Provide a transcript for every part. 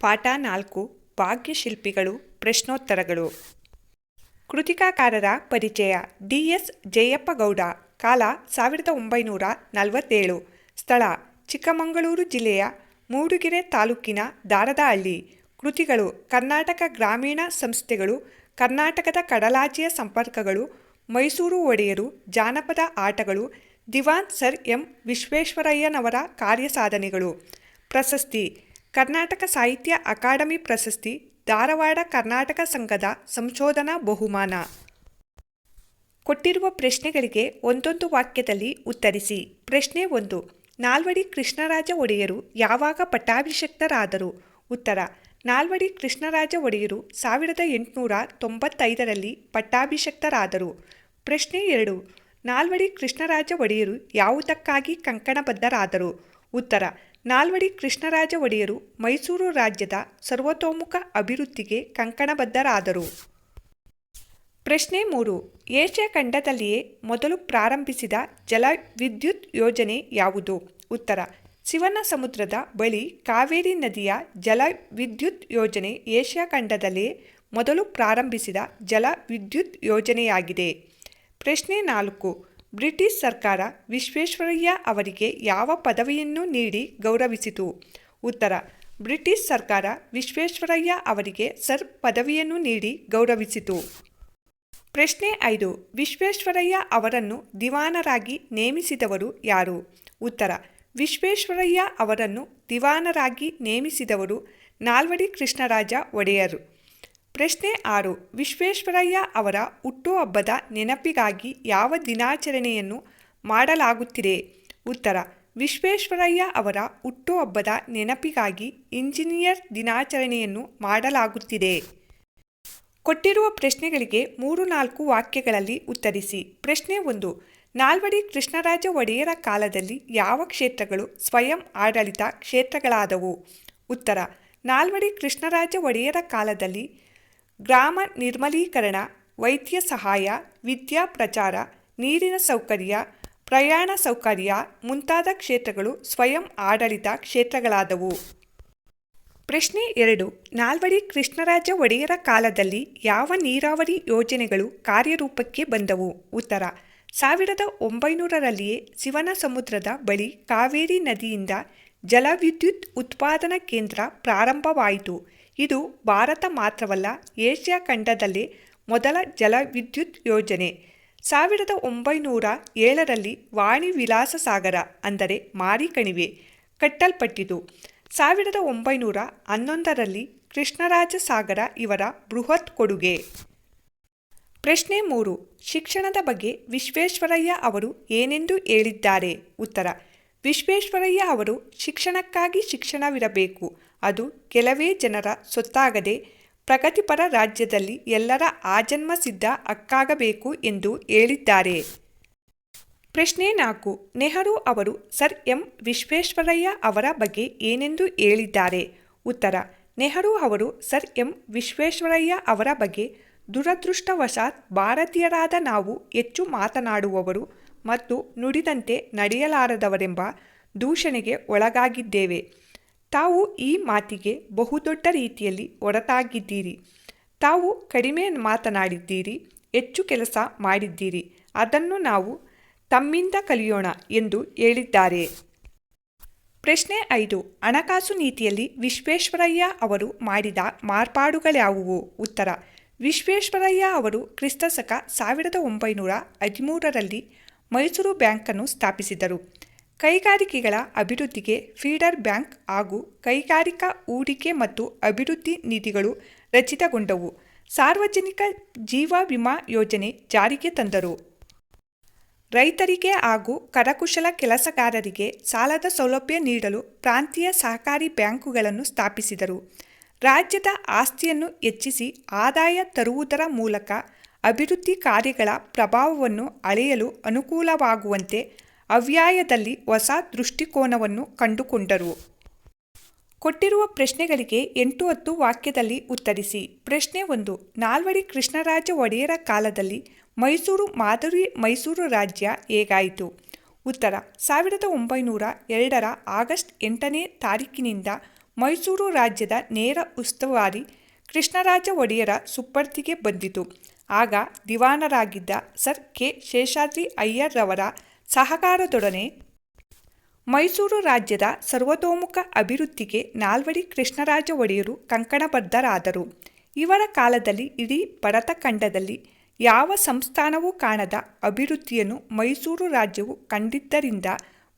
ಪಾಠ 4 ಭಾಗ್ಯಶಿಲ್ಪಿಗಳು ಪ್ರಶ್ನೋತ್ತರಗಳು. ಕೃತಿಕಾಕಾರರ ಪರಿಚಯ. ಡಿ.ಎಸ್. ಜಯಪ್ಪಗೌಡ. ಕಾಲ 1947. ಸ್ಥಳ ಚಿಕ್ಕಮಗಳೂರು ಜಿಲ್ಲೆಯ ಮೂಡಿಗೆರೆ ತಾಲೂಕಿನ ದಾರದಹಳ್ಳಿ. ಕೃತಿಗಳು: ಕರ್ನಾಟಕ ಗ್ರಾಮೀಣ ಸಂಸ್ಥೆಗಳು, ಕರ್ನಾಟಕದ ಕಡಲಾಚೆಯ ಸಂಪರ್ಕಗಳು, ಮೈಸೂರು ಒಡೆಯರು, ಜಾನಪದ ಆಟಗಳು, ದಿವಾನ್ ಸರ್ ಎಂ ವಿಶ್ವೇಶ್ವರಯ್ಯನವರ ಕಾರ್ಯಸಾಧನೆಗಳು. ಪ್ರಶಸ್ತಿ: ಕರ್ನಾಟಕ ಸಾಹಿತ್ಯ ಅಕಾಡೆಮಿ ಪ್ರಶಸ್ತಿ, ಧಾರವಾಡ ಕರ್ನಾಟಕ ಸಂಘದ ಸಂಶೋಧನಾ ಬಹುಮಾನ. ಕೊಟ್ಟಿರುವ ಪ್ರಶ್ನೆಗಳಿಗೆ ಒಂದೊಂದು ವಾಕ್ಯದಲ್ಲಿ ಉತ್ತರಿಸಿ. ಪ್ರಶ್ನೆ 1. ನಾಲ್ವಡಿ ಕೃಷ್ಣರಾಜ ಒಡೆಯರು ಯಾವಾಗ ಪಟ್ಟಾಭಿಷಿಕ್ತರಾದರು? ಉತ್ತರ: ನಾಲ್ವಡಿ ಕೃಷ್ಣರಾಜ ಒಡೆಯರು 1895ರಲ್ಲಿ ಪಟ್ಟಾಭಿಷಿಕ್ತರಾದರು. ಪ್ರಶ್ನೆ 2. ನಾಲ್ವಡಿ ಕೃಷ್ಣರಾಜ ಒಡೆಯರು ಯಾವುದಕ್ಕಾಗಿ ಕಂಕಣಬದ್ಧರಾದರು? ಉತ್ತರ: ನಾಲ್ವಡಿ ಕೃಷ್ಣರಾಜ ಒಡೆಯರು ಮೈಸೂರು ರಾಜ್ಯದ ಸರ್ವತೋಮುಖ ಅಭಿವೃದ್ಧಿಗೆ ಕಂಕಣಬದ್ಧರಾದರು. ಪ್ರಶ್ನೆ 3. ಏಷ್ಯಾ ಖಂಡದಲ್ಲಿಯೇ ಮೊದಲು ಪ್ರಾರಂಭಿಸಿದ ಜಲವಿದ್ಯುತ್ ಯೋಜನೆ ಯಾವುದು? ಉತ್ತರ: ಶಿವನಸಮುದ್ರದ ಬಳಿ ಕಾವೇರಿ ನದಿಯ ಜಲವಿದ್ಯುತ್ ಯೋಜನೆ ಏಷ್ಯಾ ಖಂಡದಲ್ಲೇ ಮೊದಲು ಪ್ರಾರಂಭಿಸಿದ ಜಲವಿದ್ಯುತ್ ಯೋಜನೆಯಾಗಿದೆ. ಪ್ರಶ್ನೆ 4. ಬ್ರಿಟಿಷ್ ಸರ್ಕಾರ ವಿಶ್ವೇಶ್ವರಯ್ಯ ಅವರಿಗೆ ಯಾವ ಪದವಿಯನ್ನು ನೀಡಿ ಗೌರವಿಸಿತು? ಉತ್ತರ: ಬ್ರಿಟಿಷ್ ಸರ್ಕಾರ ವಿಶ್ವೇಶ್ವರಯ್ಯ ಅವರಿಗೆ ಸರ್ ಪದವಿಯನ್ನು ನೀಡಿ ಗೌರವಿಸಿತು. ಪ್ರಶ್ನೆ 5. ವಿಶ್ವೇಶ್ವರಯ್ಯ ಅವರನ್ನು ದಿವಾನರಾಗಿ ನೇಮಿಸಿದವರು ಯಾರು? ಉತ್ತರ: ವಿಶ್ವೇಶ್ವರಯ್ಯ ಅವರನ್ನು ದಿವಾನರಾಗಿ ನೇಮಿಸಿದವರು ನಾಲ್ವಡಿ ಕೃಷ್ಣರಾಜ ಒಡೆಯರು. ಪ್ರಶ್ನೆ 6. ವಿಶ್ವೇಶ್ವರಯ್ಯ ಅವರ ಹುಟ್ಟುಹಬ್ಬದ ನೆನಪಿಗಾಗಿ ಯಾವ ದಿನಾಚರಣೆಯನ್ನು ಮಾಡಲಾಗುತ್ತಿದೆ? ಉತ್ತರ: ವಿಶ್ವೇಶ್ವರಯ್ಯ ಅವರ ಹುಟ್ಟುಹಬ್ಬದ ನೆನಪಿಗಾಗಿ ಇಂಜಿನಿಯರ್ ದಿನಾಚರಣೆಯನ್ನು ಮಾಡಲಾಗುತ್ತಿದೆ. ಕೊಟ್ಟಿರುವ ಪ್ರಶ್ನೆಗಳಿಗೆ 3-4 ವಾಕ್ಯಗಳಲ್ಲಿ ಉತ್ತರಿಸಿ. ಪ್ರಶ್ನೆ 1. ನಾಲ್ವಡಿ ಕೃಷ್ಣರಾಜ ಒಡೆಯರ ಕಾಲದಲ್ಲಿ ಯಾವ ಕ್ಷೇತ್ರಗಳು ಸ್ವಯಂ ಆಡಳಿತ ಕ್ಷೇತ್ರಗಳಾದವು? ಉತ್ತರ: ನಾಲ್ವಡಿ ಕೃಷ್ಣರಾಜ ಒಡೆಯರ ಕಾಲದಲ್ಲಿ ಗ್ರಾಮ ನಿರ್ಮಲೀಕರಣ, ವೈದ್ಯ ಸಹಾಯ, ವಿದ್ಯಾ ಪ್ರಚಾರ, ನೀರಿನ ಸೌಕರ್ಯ, ಪ್ರಯಾಣ ಸೌಕರ್ಯ ಮುಂತಾದ ಕ್ಷೇತ್ರಗಳು ಸ್ವಯಂ ಆಡಳಿತ ಕ್ಷೇತ್ರಗಳಾದವು. ಪ್ರಶ್ನೆ 2. ನಾಲ್ವಡಿ ಕೃಷ್ಣರಾಜ ಒಡೆಯರ ಕಾಲದಲ್ಲಿ ಯಾವ ನೀರಾವರಿ ಯೋಜನೆಗಳು ಕಾರ್ಯರೂಪಕ್ಕೆ ಬಂದವು? ಉತ್ತರ: 1900ರಲ್ಲಿಯೇ ಶಿವನಸಮುದ್ರದ ಬಳಿ ಕಾವೇರಿ ನದಿಯಿಂದ ಜಲವಿದ್ಯುತ್ ಉತ್ಪಾದನಾ ಕೇಂದ್ರ ಪ್ರಾರಂಭವಾಯಿತು. ಇದು ಭಾರತ ಮಾತ್ರವಲ್ಲ, ಏಷ್ಯಾ ಖಂಡದಲ್ಲೇ ಮೊದಲ ಜಲವಿದ್ಯುತ್ ಯೋಜನೆ. 1907ರಲ್ಲಿ ವಾಣಿ ವಿಲಾಸ ಸಾಗರ ಅಂದರೆ ಮಾರಿ ಕಣಿವೆ ಕಟ್ಟಲ್ಪಟ್ಟಿತು. 1911ರಲ್ಲಿ ಕೃಷ್ಣರಾಜ ಸಾಗರ ಇವರ ಬೃಹತ್ ಕೊಡುಗೆ. ಪ್ರಶ್ನೆ 3. ಶಿಕ್ಷಣದ ಬಗ್ಗೆ ವಿಶ್ವೇಶ್ವರಯ್ಯ ಅವರು ಏನೆಂದು ಹೇಳಿದ್ದಾರೆ? ಉತ್ತರ: ವಿಶ್ವೇಶ್ವರಯ್ಯ ಅವರು ಶಿಕ್ಷಣಕ್ಕಾಗಿ ಶಿಕ್ಷಣವಿರಬೇಕು, ಅದು ಕೆಲವೇ ಜನರ ಸೊತ್ತಾಗದೆ ಪ್ರಗತಿಪರ ರಾಜ್ಯದಲ್ಲಿ ಎಲ್ಲರ ಆಜನ್ಮಸಿದ್ಧ ಹಕ್ಕಾಗಬೇಕು ಎಂದು ಹೇಳಿದ್ದಾರೆ. ಪ್ರಶ್ನೆ 4. ನೆಹರು ಅವರು ಸರ್ ಎಂ ವಿಶ್ವೇಶ್ವರಯ್ಯ ಅವರ ಬಗ್ಗೆ ಏನೆಂದು ಹೇಳಿದ್ದಾರೆ? ಉತ್ತರ: ನೆಹರು ಅವರು ಸರ್ ಎಂ ವಿಶ್ವೇಶ್ವರಯ್ಯ ಅವರ ಬಗ್ಗೆ ದುರದೃಷ್ಟವಶಾತ್ ಭಾರತೀಯರಾದ ನಾವು ಹೆಚ್ಚು ಮಾತನಾಡುವವರು ಮತ್ತು ನುಡಿದಂತೆ ನಡೆಯಲಾರದವರೆಂಬ ದೂಷಣೆಗೆ ಒಳಗಾಗಿದ್ದೇವೆ. ತಾವು ಈ ಮಾತಿಗೆ ಬಹುದೊಡ್ಡ ರೀತಿಯಲ್ಲಿ ಹೊರತಾಗಿದ್ದೀರಿ. ತಾವು ಕಡಿಮೆ ಮಾತನಾಡಿದ್ದೀರಿ, ಹೆಚ್ಚು ಕೆಲಸ ಮಾಡಿದ್ದೀರಿ. ಅದನ್ನು ನಾವು ತಮ್ಮಿಂದ ಕಲಿಯೋಣ ಎಂದು ಹೇಳಿದ್ದಾರೆ. ಪ್ರಶ್ನೆ 5. ಹಣಕಾಸು ನೀತಿಯಲ್ಲಿ ವಿಶ್ವೇಶ್ವರಯ್ಯ ಅವರು ಮಾಡಿದ ಮಾರ್ಪಾಡುಗಳ್ಯಾವುವು? ಉತ್ತರ: ವಿಶ್ವೇಶ್ವರಯ್ಯ ಅವರು ಕ್ರಿಸ್ತಶಕ 1913ರಲ್ಲಿ ಮೈಸೂರು ಬ್ಯಾಂಕನ್ನು ಸ್ಥಾಪಿಸಿದರು. ಕೈಗಾರಿಕೆಗಳ ಅಭಿವೃದ್ಧಿಗೆ ಫೀಡರ್ ಬ್ಯಾಂಕ್ ಹಾಗೂ ಕೈಗಾರಿಕಾ ಹೂಡಿಕೆ ಮತ್ತು ಅಭಿವೃದ್ಧಿ ನಿಧಿಗಳು ರಚಿತಗೊಂಡವು. ಸಾರ್ವಜನಿಕ ಜೀವ ವಿಮಾ ಯೋಜನೆ ಜಾರಿಗೆ ತಂದರು. ರೈತರಿಗೆ ಹಾಗೂ ಕರಕುಶಲ ಕೆಲಸಗಾರರಿಗೆ ಸಾಲದ ಸೌಲಭ್ಯ ನೀಡಲು ಪ್ರಾಂತೀಯ ಸಹಕಾರಿ ಬ್ಯಾಂಕುಗಳನ್ನು ಸ್ಥಾಪಿಸಿದರು. ರಾಜ್ಯದ ಆಸ್ತಿಯನ್ನು ಹೆಚ್ಚಿಸಿ ಆದಾಯ ತರುವುದರ ಮೂಲಕ ಅಭಿವೃದ್ಧಿ ಕಾರ್ಯಗಳ ಪ್ರಭಾವವನ್ನು ಅಳೆಯಲು ಅನುಕೂಲವಾಗುವಂತೆ ಅವ್ಯಯದಲ್ಲಿ ಹೊಸ ದೃಷ್ಟಿಕೋನವನ್ನು ಕಂಡುಕೊಂಡರು. ಕೊಟ್ಟಿರುವ ಪ್ರಶ್ನೆಗಳಿಗೆ 8-10 ವಾಕ್ಯದಲ್ಲಿ ಉತ್ತರಿಸಿ. ಪ್ರಶ್ನೆ 1. ನಾಲ್ವಡಿ ಕೃಷ್ಣರಾಜ ಒಡೆಯರ ಕಾಲದಲ್ಲಿ ಮೈಸೂರು ಮಾದರಿ ಮೈಸೂರು ರಾಜ್ಯ ಹೇಗಾಯಿತು? ಉತ್ತರ: 1902ರ ಆಗಸ್ಟ್ 8ನೇ ತಾರೀಕಿನಿಂದ ಮೈಸೂರು ರಾಜ್ಯದ ನೇರ ಉಸ್ತುವಾರಿ ಕೃಷ್ಣರಾಜ ಒಡೆಯರ ಸುಪರ್ದಿಗೆ ಬಂದಿತು. ಆಗ ದಿವಾನರಾಗಿದ್ದ ಸರ್ ಕೆ ಶೇಷಾದ್ರಿ ಅಯ್ಯರ್ರವರ ಸಹಕಾರದೊಡನೆ ಮೈಸೂರು ರಾಜ್ಯದ ಸರ್ವತೋಮುಖ ಅಭಿವೃದ್ಧಿಗೆ ನಾಲ್ವಡಿ ಕೃಷ್ಣರಾಜ ಒಡೆಯರು ಕಂಕಣಬದ್ಧರಾದರು. ಇವರ ಕಾಲದಲ್ಲಿ ಇಡೀ ಭರತ ಖಂಡದಲ್ಲಿ ಯಾವ ಸಂಸ್ಥಾನವೂ ಕಾಣದ ಅಭಿವೃದ್ಧಿಯನ್ನು ಮೈಸೂರು ರಾಜ್ಯವು ಕಂಡಿದ್ದರಿಂದ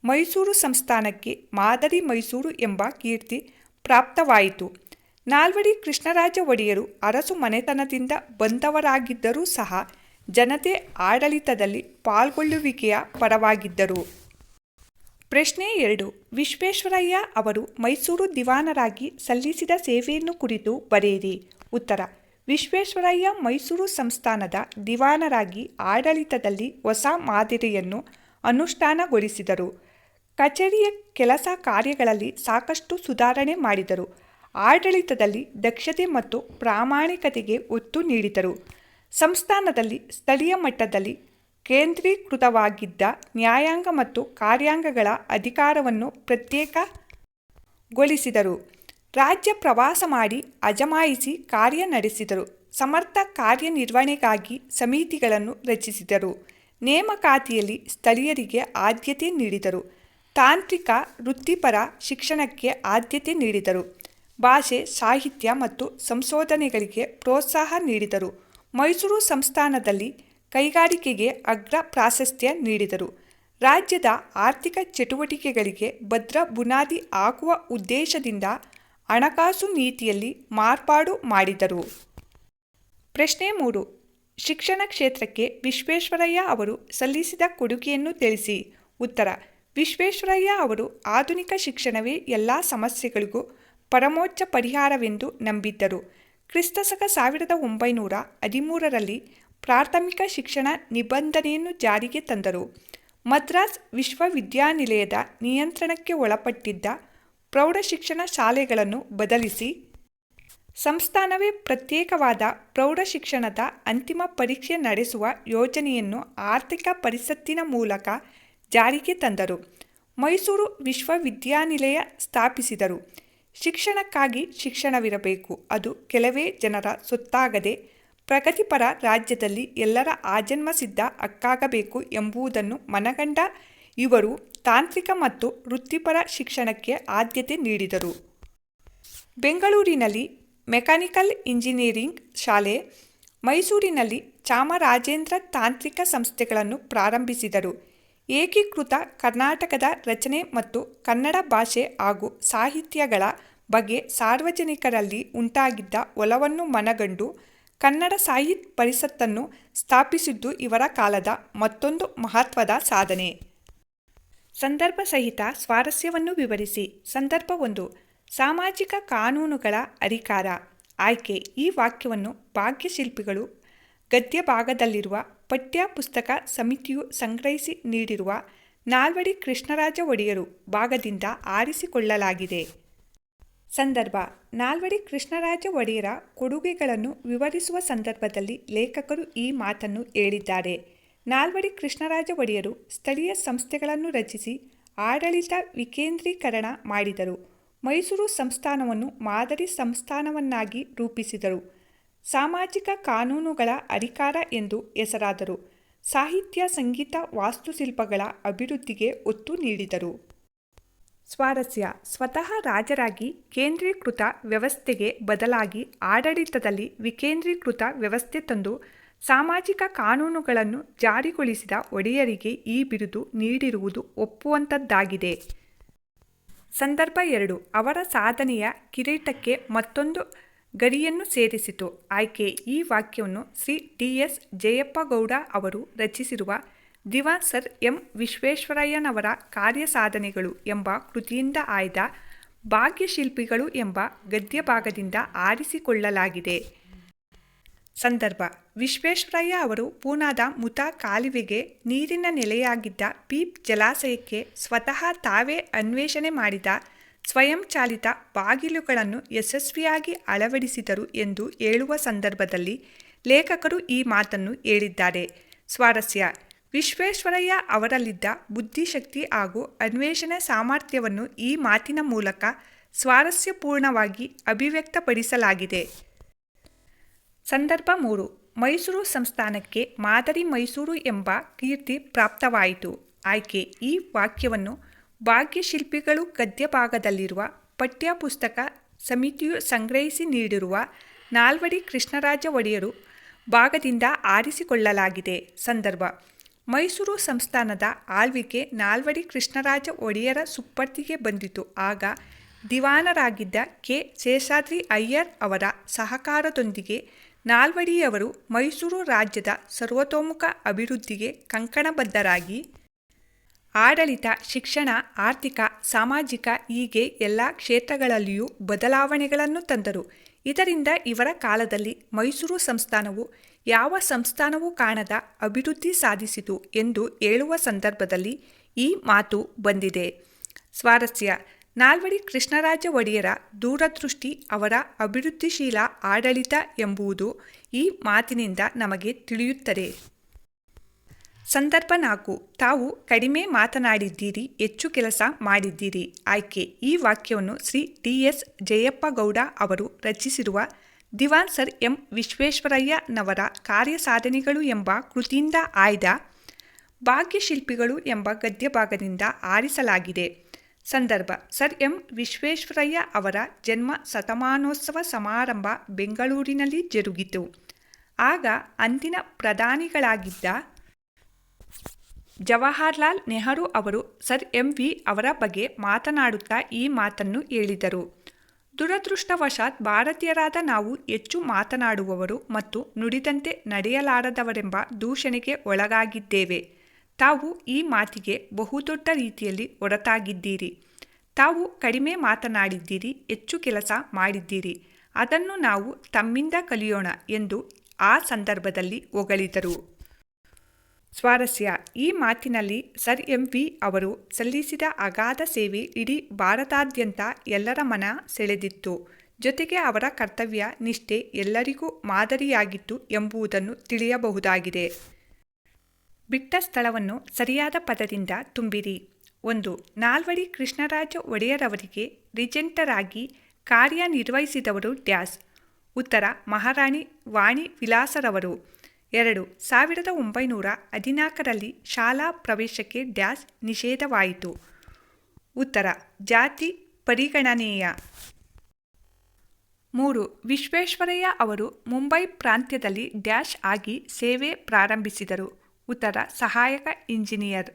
ಮೈಸೂರು ಸಂಸ್ಥಾನಕ್ಕೆ ಮಾದರಿ ಮೈಸೂರು ಎಂಬ ಕೀರ್ತಿ ಪ್ರಾಪ್ತವಾಯಿತು. ನಾಲ್ವಡಿ ಕೃಷ್ಣರಾಜ ಒಡೆಯರು ಅರಸು ಮನೆತನದಿಂದ ಬಂದವರಾಗಿದ್ದರೂ ಸಹ ಜನತೆ ಆಡಳಿತದಲ್ಲಿ ಪಾಲ್ಗೊಳ್ಳುವಿಕೆಯ ಪರವಾಗಿದ್ದರು. ಪ್ರಶ್ನೆ 2. ವಿಶ್ವೇಶ್ವರಯ್ಯ ಅವರು ಮೈಸೂರು ದಿವಾನರಾಗಿ ಸಲ್ಲಿಸಿದ ಸೇವೆಯನ್ನು ಕುರಿತು ಬರೆಯಿರಿ. ಉತ್ತರ: ವಿಶ್ವೇಶ್ವರಯ್ಯ ಮೈಸೂರು ಸಂಸ್ಥಾನದ ದಿವಾನರಾಗಿ ಆಡಳಿತದಲ್ಲಿ ಹೊಸ ಮಾದರಿಯನ್ನು ಅನುಷ್ಠಾನಗೊಳಿಸಿದರು. ಕಚೇರಿಯ ಕೆಲಸ ಕಾರ್ಯಗಳಲ್ಲಿ ಸಾಕಷ್ಟು ಸುಧಾರಣೆ ಮಾಡಿದರು. ಆಡಳಿತದಲ್ಲಿ ದಕ್ಷತೆ ಮತ್ತು ಪ್ರಾಮಾಣಿಕತೆಗೆ ಒತ್ತು ನೀಡಿದರು. ಸಂಸ್ಥಾನದಲ್ಲಿ ಸ್ಥಳೀಯ ಮಟ್ಟದಲ್ಲಿ ಕೇಂದ್ರೀಕೃತವಾಗಿದ್ದ ನ್ಯಾಯಾಂಗ ಮತ್ತು ಕಾರ್ಯಾಂಗಗಳ ಅಧಿಕಾರವನ್ನು ಪ್ರತ್ಯೇಕಗೊಳಿಸಿದರು. ರಾಜ್ಯ ಪ್ರವಾಸ ಮಾಡಿ ಅಜಮಾಯಿಸಿ ಕಾರ್ಯ ನಡೆಸಿದರು. ಸಮರ್ಥ ಕಾರ್ಯನಿರ್ವಹಣೆಗಾಗಿ ಸಮಿತಿಗಳನ್ನು ರಚಿಸಿದರು. ನೇಮಕಾತಿಯಲ್ಲಿ ಸ್ಥಳೀಯರಿಗೆ ಆದ್ಯತೆ ನೀಡಿದರು. ತಾಂತ್ರಿಕ ವೃತ್ತಿಪರ ಶಿಕ್ಷಣಕ್ಕೆ ಆದ್ಯತೆ ನೀಡಿದರು. ಭಾಷೆ, ಸಾಹಿತ್ಯ ಮತ್ತು ಸಂಶೋಧನೆಗಳಿಗೆ ಪ್ರೋತ್ಸಾಹ ನೀಡಿದರು. ಮೈಸೂರು ಸಂಸ್ಥಾನದಲ್ಲಿ ಕೈಗಾರಿಕೆಗೆ ಅಗ್ರ ಪ್ರಾಶಸ್ತ್ಯ ನೀಡಿದರು. ರಾಜ್ಯದ ಆರ್ಥಿಕ ಚಟುವಟಿಕೆಗಳಿಗೆ ಭದ್ರ ಬುನಾದಿ ಹಾಕುವ ಉದ್ದೇಶದಿಂದ ಹಣಕಾಸು ನೀತಿಯಲ್ಲಿ ಮಾರ್ಪಾಡು ಮಾಡಿದರು. ಪ್ರಶ್ನೆ 3. ಶಿಕ್ಷಣ ಕ್ಷೇತ್ರಕ್ಕೆ ವಿಶ್ವೇಶ್ವರಯ್ಯ ಅವರು ಸಲ್ಲಿಸಿದ ಕೊಡುಗೆಯನ್ನು ತಿಳಿಸಿ. ಉತ್ತರ: ವಿಶ್ವೇಶ್ವರಯ್ಯ ಅವರು ಆಧುನಿಕ ಶಿಕ್ಷಣವೇ ಎಲ್ಲ ಸಮಸ್ಯೆಗಳಿಗೂ ಪರಮೋಚ್ಚ ಪರಿಹಾರವೆಂದು ನಂಬಿದ್ದರು. ಕ್ರಿಸ್ತಶಕ 1913ರಲ್ಲಿ ಪ್ರಾಥಮಿಕ ಶಿಕ್ಷಣ ನಿಬಂಧನೆಯನ್ನು ಜಾರಿಗೆ ತಂದರು. ಮದ್ರಾಸ್ ವಿಶ್ವವಿದ್ಯಾನಿಲಯದ ನಿಯಂತ್ರಣಕ್ಕೆ ಒಳಪಟ್ಟಿದ್ದ ಪ್ರೌಢಶಿಕ್ಷಣ ಶಾಲೆಗಳನ್ನು ಬದಲಿಸಿ ಸಂಸ್ಥಾನವೇ ಪ್ರತ್ಯೇಕವಾದ ಪ್ರೌಢಶಿಕ್ಷಣದ ಅಂತಿಮ ಪರೀಕ್ಷೆ ನಡೆಸುವ ಯೋಜನೆಯನ್ನು ಆರ್ಥಿಕ ಪರಿಷತ್ತಿನ ಮೂಲಕ ಜಾರಿಗೆ ತಂದರು. ಮೈಸೂರು ವಿಶ್ವವಿದ್ಯಾನಿಲಯ ಸ್ಥಾಪಿಸಿದರು. ಶಿಕ್ಷಣಕ್ಕಾಗಿ ಶಿಕ್ಷಣವಿರಬೇಕು, ಅದು ಕೆಲವೇ ಜನರ ಸೊತ್ತಾಗದೆ ಪ್ರಗತಿಪರ ರಾಜ್ಯದಲ್ಲಿ ಎಲ್ಲರ ಆಜನ್ಮ ಸಿದ್ಧ ಹಕ್ಕಾಗಬೇಕು ಎಂಬುದನ್ನು ಮನಗಂಡ ಇವರು ತಾಂತ್ರಿಕ ಮತ್ತು ವೃತ್ತಿಪರ ಶಿಕ್ಷಣಕ್ಕೆ ಆದ್ಯತೆ ನೀಡಿದರು. ಬೆಂಗಳೂರಿನಲ್ಲಿ ಮೆಕ್ಯಾನಿಕಲ್ ಇಂಜಿನಿಯರಿಂಗ್ ಶಾಲೆ, ಮೈಸೂರಿನಲ್ಲಿ ಚಾಮರಾಜೇಂದ್ರ ತಾಂತ್ರಿಕ ಸಂಸ್ಥೆಗಳನ್ನು ಪ್ರಾರಂಭಿಸಿದರು. ಏಕೀಕೃತ ಕರ್ನಾಟಕದ ರಚನೆ ಮತ್ತು ಕನ್ನಡ ಭಾಷೆ ಹಾಗೂ ಸಾಹಿತ್ಯಗಳ ಬಗ್ಗೆ ಸಾರ್ವಜನಿಕರಲ್ಲಿ ಉಂಟಾಗಿದ್ದ ಒಲವನ್ನು ಮನಗಂಡು ಕನ್ನಡ ಸಾಹಿತ್ಯ ಪರಿಷತ್ತನ್ನು ಸ್ಥಾಪಿಸಿದ್ದು ಇವರ ಕಾಲದ ಮತ್ತೊಂದು ಮಹತ್ವದ ಸಾಧನೆ. ಸಂದರ್ಭ ಸಹಿತ ಸ್ವಾರಸ್ಯವನ್ನು ವಿವರಿಸಿ. ಸಂದರ್ಭ 1. ಸಾಮಾಜಿಕ ಕಾನೂನುಗಳ ಅಧಿಕಾರ. ಆಯ್ಕೆ: ಈ ವಾಕ್ಯವನ್ನು ಭಾಗ್ಯಶಿಲ್ಪಿಗಳು ಗದ್ಯ ಭಾಗದಲ್ಲಿರುವ ಪಠ್ಯ ಪುಸ್ತಕ ಸಮಿತಿಯು ಸಂಗ್ರಹಿಸಿ ನೀಡಿರುವ ನಾಲ್ವಡಿ ಕೃಷ್ಣರಾಜ ಒಡೆಯರು ಭಾಗದಿಂದ ಆರಿಸಿಕೊಳ್ಳಲಾಗಿದೆ. ಸಂದರ್ಭ: ನಾಲ್ವಡಿ ಕೃಷ್ಣರಾಜ ಒಡೆಯರ ಕೊಡುಗೆಗಳನ್ನು ವಿವರಿಸುವ ಸಂದರ್ಭದಲ್ಲಿ ಲೇಖಕರು ಈ ಮಾತನ್ನು ಹೇಳಿದ್ದಾರೆ. ನಾಲ್ವಡಿ ಕೃಷ್ಣರಾಜ ಒಡೆಯರು ಸ್ಥಳೀಯ ಸಂಸ್ಥೆಗಳನ್ನು ರಚಿಸಿ ಆಡಳಿತ ವಿಕೇಂದ್ರೀಕರಣ ಮಾಡಿದರು. ಮೈಸೂರು ಸಂಸ್ಥಾನವನ್ನು ಮಾದರಿ ಸಂಸ್ಥಾನವನ್ನಾಗಿ ರೂಪಿಸಿದರು. ಸಾಮಾಜಿಕ ಕಾನೂನುಗಳ ಅಧಿಕಾರ ಎಂದು ಹೆಸರಾದರು. ಸಾಹಿತ್ಯ, ಸಂಗೀತ, ವಾಸ್ತುಶಿಲ್ಪಗಳ ಅಭಿವೃದ್ಧಿಗೆ ಒತ್ತು ನೀಡಿದರು. ಸ್ವಾರಸ್ಯ: ಸ್ವತಃ ರಾಜರಾಗಿ ಕೇಂದ್ರೀಕೃತ ವ್ಯವಸ್ಥೆಗೆ ಬದಲಾಗಿ ಆಡಳಿತದಲ್ಲಿ ವಿಕೇಂದ್ರೀಕೃತ ವ್ಯವಸ್ಥೆ ತಂದು ಸಾಮಾಜಿಕ ಕಾನೂನುಗಳನ್ನು ಜಾರಿಗೊಳಿಸಿದ ಒಡೆಯರಿಗೆ ಈ ಬಿರುದು ನೀಡಿರುವುದು ಒಪ್ಪುವಂಥದ್ದಾಗಿದೆ. ಸಂದರ್ಭ 2. ಅವರ ಸಾಧನೆಯ ಕಿರೀಟಕ್ಕೆ ಮತ್ತೊಂದು ಗರಿಯನ್ನು ಸೇರಿಸಿತು. ಆಯ್ಕೆ: ಈ ವಾಕ್ಯವನ್ನು ಶ್ರೀ ಡಿ. ಎಸ್. ಜಯಪ್ಪಗೌಡ ಅವರು ರಚಿಸಿರುವ ದಿವಾನ್ ಸರ್ ಎಂ. ವಿಶ್ವೇಶ್ವರಯ್ಯನವರ ಕಾರ್ಯಸಾಧನೆಗಳು ಎಂಬ ಕೃತಿಯಿಂದ ಆಯ್ದ ಭಾಗ್ಯಶಿಲ್ಪಿಗಳು ಎಂಬ ಗದ್ಯಭಾಗದಿಂದ ಆರಿಸಿಕೊಳ್ಳಲಾಗಿದೆ. ಸಂದರ್ಭ: ವಿಶ್ವೇಶ್ವರಯ್ಯ ಅವರು ಪೂನಾದ ಮುತಾ ಕಾಲುವೆಗೆ ನೀರಿನ ನೆಲೆಯಾಗಿದ್ದ ಪೀಪ್ ಜಲಾಶಯಕ್ಕೆ ಸ್ವತಃ ತಾವೇ ಅನ್ವೇಷಣೆ ಮಾಡಿದ ಸ್ವಯಂಚಾಲಿತ ಬಾಗಿಲುಗಳನ್ನು ಯಶಸ್ವಿಯಾಗಿ ಅಳವಡಿಸಿದರು ಎಂದು ಹೇಳುವ ಸಂದರ್ಭದಲ್ಲಿ ಲೇಖಕರು ಈ ಮಾತನ್ನು ಹೇಳಿದ್ದಾರೆ. ಸ್ವಾರಸ್ಯ: ವಿಶ್ವೇಶ್ವರಯ್ಯ ಅವರಲ್ಲಿದ್ದ ಬುದ್ಧಿಶಕ್ತಿ ಹಾಗೂ ಅನ್ವೇಷಣೆ ಸಾಮರ್ಥ್ಯವನ್ನು ಈ ಮಾತಿನ ಮೂಲಕ ಸ್ವಾರಸ್ಯಪೂರ್ಣವಾಗಿ ಅಭಿವ್ಯಕ್ತಪಡಿಸಲಾಗಿದೆ. ಸಂದರ್ಭ 3. ಮೈಸೂರು ಸಂಸ್ಥಾನಕ್ಕೆ ಮಾದರಿ ಮೈಸೂರು ಎಂಬ ಕೀರ್ತಿ ಪ್ರಾಪ್ತವಾಯಿತು. ಆಯ್ಕೆ. ಈ ವಾಕ್ಯವನ್ನು ಭಾಗ್ಯಶಿಲ್ಪಿಗಳು ಗದ್ಯ ಭಾಗದಲ್ಲಿರುವ ಪಠ್ಯಪುಸ್ತಕ ಸಮಿತಿಯು ಸಂಗ್ರಹಿಸಿ ನೀಡಿರುವ ನಾಲ್ವಡಿ ಕೃಷ್ಣರಾಜ ಒಡೆಯರು ಭಾಗದಿಂದ ಆರಿಸಿಕೊಳ್ಳಲಾಗಿದೆ. ಸಂದರ್ಭ: ಮೈಸೂರು ಸಂಸ್ಥಾನದ ಆಳ್ವಿಕೆ ನಾಲ್ವಡಿ ಕೃಷ್ಣರಾಜ ಒಡೆಯರ ಸುಪರ್ದಿಗೆ ಬಂದಿತು. ಆಗ ದಿವಾನರಾಗಿದ್ದ ಕೆ. ಶೇಷಾದ್ರಿ ಅಯ್ಯರ್ ಅವರ ಸಹಕಾರದೊಂದಿಗೆ ನಾಲ್ವಡಿಯವರು ಮೈಸೂರು ರಾಜ್ಯದ ಸರ್ವತೋಮುಖ ಅಭಿವೃದ್ಧಿಗೆ ಕಂಕಣಬದ್ಧರಾಗಿ ಆಡಳಿತ, ಶಿಕ್ಷಣ, ಆರ್ಥಿಕ, ಸಾಮಾಜಿಕ ಹೀಗೆ ಎಲ್ಲ ಕ್ಷೇತ್ರಗಳಲ್ಲಿಯೂ ಬದಲಾವಣೆಗಳನ್ನು ತಂದರು. ಇದರಿಂದ ಇವರ ಕಾಲದಲ್ಲಿ ಮೈಸೂರು ಸಂಸ್ಥಾನವು ಯಾವ ಸಂಸ್ಥಾನವೂ ಕಾಣದ ಅಭಿವೃದ್ಧಿ ಸಾಧಿಸಿತು ಎಂದು ಹೇಳುವ ಸಂದರ್ಭದಲ್ಲಿ ಈ ಮಾತು ಬಂದಿದೆ. ಸ್ವಾರಸ್ಯ: ನಾಲ್ವಡಿ ಕೃಷ್ಣರಾಜ ಒಡೆಯರ ದೂರದೃಷ್ಟಿ, ಅವರ ಅಭಿವೃದ್ಧಿಶೀಲ ಆಡಳಿತ ಎಂಬುದು ಈ ಮಾತಿನಿಂದ ನಮಗೆ ತಿಳಿಯುತ್ತದೆ. ಸಂದರ್ಭ 4. ತಾವು ಕಡಿಮೆ ಮಾತನಾಡಿದ್ದೀರಿ, ಹೆಚ್ಚು ಕೆಲಸ ಮಾಡಿದ್ದೀರಿ. ಆಯ್ಕೆ. ಈ ವಾಕ್ಯವನ್ನು ಶ್ರೀ ಟಿ. ಎಸ್. ಜಯಪ್ಪಗೌಡ ಅವರು ರಚಿಸಿರುವ ದಿವಾನ್ ಸರ್ ಎಂ ವಿಶ್ವೇಶ್ವರಯ್ಯನವರ ಕಾರ್ಯಸಾಧನೆಗಳು ಎಂಬ ಕೃತಿಯಿಂದ ಆಯ್ದ ಭಾಗ್ಯಶಿಲ್ಪಿಗಳು ಎಂಬ ಗದ್ಯಭಾಗದಿಂದ ಆರಿಸಲಾಗಿದೆ. ಸಂದರ್ಭ: ಸರ್ ಎಂ ವಿಶ್ವೇಶ್ವರಯ್ಯ ಅವರ ಜನ್ಮ ಶತಮಾನೋತ್ಸವ ಸಮಾರಂಭ ಬೆಂಗಳೂರಿನಲ್ಲಿ ಜರುಗಿತು. ಆಗ ಅಂದಿನ ಪ್ರಧಾನಿಗಳಾಗಿದ್ದ ಜವಾಹರ್ಲಾಲ್ ನೆಹರು ಅವರು ಸರ್ ಎಂ ವಿ ಅವರ ಬಗ್ಗೆ ಮಾತನಾಡುತ್ತಾ ಈ ಮಾತನ್ನು ಹೇಳಿದರು: ದುರದೃಷ್ಟವಶಾತ್ ಭಾರತೀಯರಾದ ನಾವು ಹೆಚ್ಚು ಮಾತನಾಡುವವರು ಮತ್ತು ನುಡಿದಂತೆ ನಡೆಯಲಾರದವರೆಂಬ ದೂಷಣೆಗೆ ಒಳಗಾಗಿದ್ದೇವೆ. ತಾವು ಈ ಮಾತಿಗೆ ಬಹುದೊಡ್ಡ ರೀತಿಯಲ್ಲಿ ಹೊರತಾಗಿದ್ದೀರಿ. ತಾವು ಕಡಿಮೆ ಮಾತನಾಡಿದ್ದೀರಿ, ಹೆಚ್ಚು ಕೆಲಸ ಮಾಡಿದ್ದೀರಿ. ಅದನ್ನು ನಾವು ತಮ್ಮಿಂದ ಕಲಿಯೋಣ ಎಂದು ಆ ಸಂದರ್ಭದಲ್ಲಿ ಹೊಗಳಿದರು. ಸ್ವಾರಸ್ಯ: ಈ ಮಾತಿನಲ್ಲಿ ಸರ್ ಎಂ ವಿ ಅವರು ಸಲ್ಲಿಸಿದ ಅಗಾಧ ಸೇವೆ ಇಡೀ ಭಾರತಾದ್ಯಂತ ಎಲ್ಲರ ಮನ ಸೆಳೆದಿತ್ತು. ಜೊತೆಗೆ ಅವರ ಕರ್ತವ್ಯ ನಿಷ್ಠೆ ಎಲ್ಲರಿಗೂ ಮಾದರಿಯಾಗಿತ್ತು ಎಂಬುದನ್ನು ತಿಳಿಯಬಹುದಾಗಿದೆ. ಬಿಟ್ಟ ಸ್ಥಳವನ್ನು ಸರಿಯಾದ ಪದದಿಂದ ತುಂಬಿರಿ. 1. ನಾಲ್ವಡಿ ಕೃಷ್ಣರಾಜ ಒಡೆಯರವರಿಗೆ ರಿಜೆಂಟರಾಗಿ ಕಾರ್ಯನಿರ್ವಹಿಸಿದವರು ಡ್ಯಾಸ್. ಉತ್ತರ: ಮಹಾರಾಣಿ ವಾಣಿ ವಿಲಾಸರವರು. 2. 1914ರಲ್ಲಿ ಶಾಲಾ ಪ್ರವೇಶಕ್ಕೆ ಡ್ಯಾಸ್ ನಿಷೇಧವಾಯಿತು. ಉತ್ತರ: ಜಾತಿ ಪರಿಗಣನೆಯ. 3. ವಿಶ್ವೇಶ್ವರಯ್ಯ ಅವರು ಮುಂಬೈ ಪ್ರಾಂತ್ಯದಲ್ಲಿ ಡ್ಯಾಶ್ ಆಗಿ ಸೇವೆ ಪ್ರಾರಂಭಿಸಿದರು. ಉತ್ತರ: ಸಹಾಯಕ ಇಂಜಿನಿಯರ್.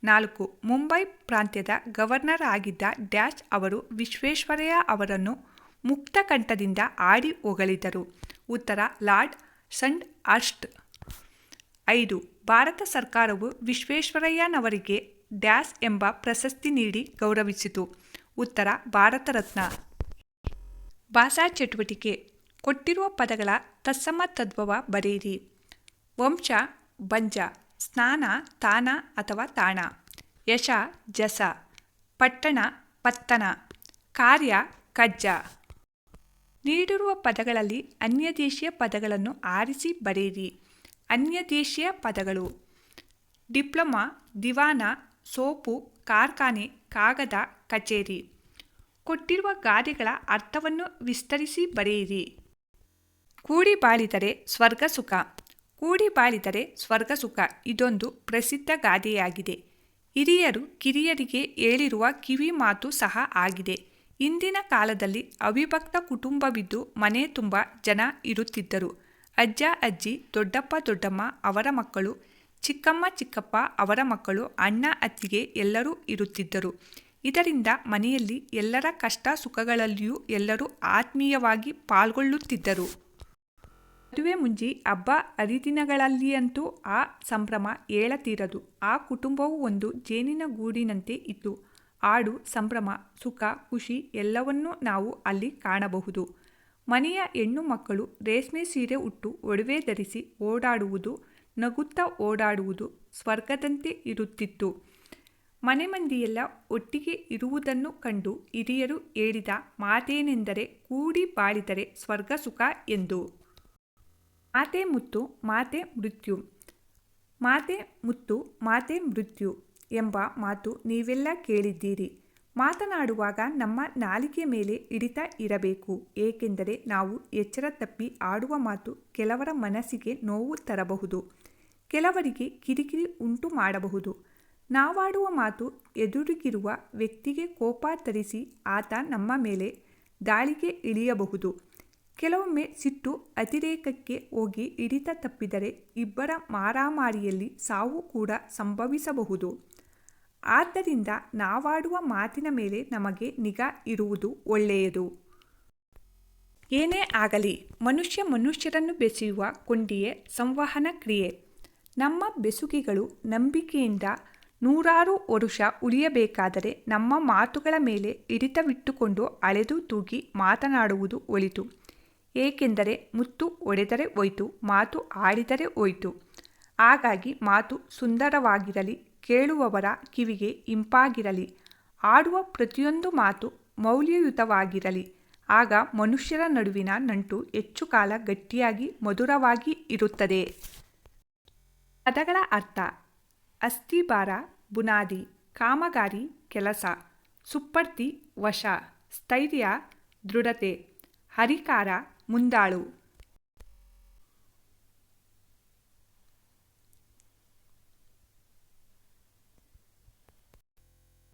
4. ಮುಂಬೈ ಪ್ರಾಂತ್ಯದ ಗವರ್ನರ್ ಆಗಿದ್ದ ಡ್ಯಾಶ್ ಅವರು ವಿಶ್ವೇಶ್ವರಯ್ಯ ಅವರನ್ನು ಮುಕ್ತಕಂಠದಿಂದ ಆಡಿ ಹೊಗಳಿದರು. ಉತ್ತರ: ಲಾರ್ಡ್ ಸಂಡ್ ಹರ್ಸ್ಟ್. 5. ಭಾರತ ಸರ್ಕಾರವು ವಿಶ್ವೇಶ್ವರಯ್ಯನವರಿಗೆ ಡ್ಯಾಶ್ ಎಂಬ ಪ್ರಶಸ್ತಿ ನೀಡಿ ಗೌರವಿಸಿತು. ಉತ್ತರ: ಭಾರತ ರತ್ನ. ಭಾಷಾ ಚಟುವಟಿಕೆ: ಕೊಟ್ಟಿರುವ ಪದಗಳ ತತ್ಸಮ ತದ್ಭವ ಬರೆಯಿರಿ. ವಂಶ ಬಂಜ, ಸ್ನಾನ ತಾನ ಅಥವಾ ತಾಣ, ಯಶ ಜಸ, ಪಟ್ಟಣ ಪತ್ತನ, ಕಾರ್ಯ ಕಜ್ಜ. ನೀಡಿರುವ ಪದಗಳಲ್ಲಿ ಅನ್ಯದೇಶೀಯ ಪದಗಳನ್ನು ಆರಿಸಿ ಬರೆಯಿರಿ. ಅನ್ಯದೇಶೀಯ ಪದಗಳು: ಡಿಪ್ಲೊಮಾ, ದಿವಾನ, ಸೋಪು, ಕಾರ್ಖಾನೆ, ಕಾಗದ, ಕಚೇರಿ. ಕೊಟ್ಟಿರುವ ಗಾದೆಗಳ ಅರ್ಥವನ್ನು ವಿಸ್ತರಿಸಿ ಬರೆಯಿರಿ. ಕೂಡಿ ಬಾಳಿದರೆ ಸ್ವರ್ಗ ಸುಖ. ಕೂಡಿ ಬಾಳಿದರೆ ಸ್ವರ್ಗ ಸುಖ ಇದೊಂದು ಪ್ರಸಿದ್ಧ ಗಾದೆಯಾಗಿದೆ. ಹಿರಿಯರು ಕಿರಿಯರಿಗೆ ಹೇಳಿರುವ ಕಿವಿ ಮಾತು ಸಹ ಆಗಿದೆ. ಇಂದಿನ ಕಾಲದಲ್ಲಿ ಅವಿಭಕ್ತ ಕುಟುಂಬವಿದ್ದು ಮನೆ ತುಂಬ ಜನ ಇರುತ್ತಿದ್ದರು. ಅಜ್ಜ ಅಜ್ಜಿ, ದೊಡ್ಡಪ್ಪ ದೊಡ್ಡಮ್ಮ ಅವರ ಮಕ್ಕಳು, ಚಿಕ್ಕಮ್ಮ ಚಿಕ್ಕಪ್ಪ ಅವರ ಮಕ್ಕಳು, ಅಣ್ಣ ಅತ್ತಿಗೆ ಎಲ್ಲರೂ ಇರುತ್ತಿದ್ದರು. ಇದರಿಂದ ಮನೆಯಲ್ಲಿ ಎಲ್ಲರ ಕಷ್ಟ ಸುಖಗಳಲ್ಲಿಯೂ ಎಲ್ಲರೂ ಆತ್ಮೀಯವಾಗಿ ಪಾಲ್ಗೊಳ್ಳುತ್ತಿದ್ದರು. ಮದುವೆ ಮುಂಜಿ ಹಬ್ಬ ಹರಿದಿನಗಳಲ್ಲಿಯಂತೂ ಆ ಸಂಭ್ರಮ ಹೇಳತೀರದು. ಆ ಕುಟುಂಬವು ಒಂದು ಜೇನಿನ ಗೂಡಿನಂತೆ ಇತ್ತು. ಹಾಡು, ಸಂಭ್ರಮ, ಸುಖ, ಖುಷಿ ಎಲ್ಲವನ್ನೂ ನಾವು ಅಲ್ಲಿ ಕಾಣಬಹುದು. ಮನೆಯ ಹೆಣ್ಣು ಮಕ್ಕಳು ರೇಷ್ಮೆ ಸೀರೆ ಉಟ್ಟು ಒಡವೆ ಧರಿಸಿ ಓಡಾಡುವುದು, ನಗುತ್ತಾ ಓಡಾಡುವುದು ಸ್ವರ್ಗದಂತೆ ಇರುತ್ತಿತ್ತು. ಮನೆ ಮಂದಿಯೆಲ್ಲ ಒಟ್ಟಿಗೆ ಇರುವುದನ್ನು ಕಂಡು ಹಿರಿಯರು ಹೇಳಿದ ಮಾತೇನೆಂದರೆ ಕೂಡಿ ಬಾಳಿದರೆ ಸ್ವರ್ಗ ಸುಖ ಎಂದು. ಮಾತೆ ಮುತ್ತು ಮಾತೆ ಮೃತ್ಯು. ಮಾತೆ ಮುತ್ತು ಮಾತೆ ಮೃತ್ಯು ಎಂಬ ಮಾತು ನೀವೆಲ್ಲ ಕೇಳಿದ್ದೀರಿ. ಮಾತನಾಡುವಾಗ ನಮ್ಮ ನಾಲಿಗೆ ಮೇಲೆ ಹಿಡಿತ ಇರಬೇಕು, ಏಕೆಂದರೆ ನಾವು ಎಚ್ಚರ ತಪ್ಪಿ ಆಡುವ ಮಾತು ಕೆಲವರ ಮನಸ್ಸಿಗೆ ನೋವು ತರಬಹುದು, ಕೆಲವರಿಗೆ ಕಿರಿಕಿರಿ ಉಂಟು ಮಾಡಬಹುದು. ನಾವಾಡುವ ಮಾತು ಎದುರಿಗಿರುವ ವ್ಯಕ್ತಿಗೆ ಕೋಪ ತರಿಸಿ ಆತ ನಮ್ಮ ಮೇಲೆ ದಾಳಿಗೆ ಇಳಿಯಬಹುದು. ಕೆಲವೊಮ್ಮೆ ಸಿಟ್ಟು ಅತಿರೇಕಕ್ಕೆ ಹೋಗಿ ಹಿಡಿತ ತಪ್ಪಿದರೆ ಇಬ್ಬರ ಮಾರಾಮಾರಿಯಲ್ಲಿ ಸಾವು ಕೂಡ ಸಂಭವಿಸಬಹುದು. ಆದ್ದರಿಂದ ನಾವಾಡುವ ಮಾತಿನ ಮೇಲೆ ನಮಗೆ ನಿಗಾ ಇರುವುದು ಒಳ್ಳೆಯದು. ಏನೇ ಆಗಲಿ, ಮನುಷ್ಯರನ್ನು ಬೆಸೆಯುವ ಕೊಂಡಿಯೇ ಸಂವಹನ ಕ್ರಿಯೆ. ನಮ್ಮ ಬೆಸುಗೆಗಳು ನಂಬಿಕೆಯಿಂದ ನೂರಾರು ವರುಷ ಉಳಿಯಬೇಕಾದರೆ ನಮ್ಮ ಮಾತುಗಳ ಮೇಲೆ ಹಿಡಿತವಿಟ್ಟುಕೊಂಡು ಅಳೆದು ತೂಗಿ ಮಾತನಾಡುವುದು ಒಳಿತು. ಏಕೆಂದರೆ ಮುತ್ತು ಒಡೆದರೆ ಹೋಯ್ತು, ಮಾತು ಆಡಿದರೆ ಹೋಯ್ತು. ಹಾಗಾಗಿ ಮಾತು ಸುಂದರವಾಗಿರಲಿ, ಕೇಳುವವರ ಕಿವಿಗೆ ಇಂಪಾಗಿರಲಿ, ಆಡುವ ಪ್ರತಿಯೊಂದು ಮಾತು ಮೌಲ್ಯಯುತವಾಗಿರಲಿ. ಆಗ ಮನುಷ್ಯರ ನಡುವಿನ ನಂಟು ಹೆಚ್ಚು ಕಾಲ ಗಟ್ಟಿಯಾಗಿ ಮಧುರವಾಗಿ ಇರುತ್ತದೆ. ಪದಗಳ ಅರ್ಥ: ಅಸ್ತಿಭಾರ, ಬುನಾದಿ, ಕಾಮಗಾರಿ, ಕೆಲಸ, ಸುಪ್ಪರ್ತಿ, ವಶ, ಸ್ಥೈರ್ಯ, ದೃಢತೆ, ಹರಿಕಾರ, ಮುಂದಾಳು.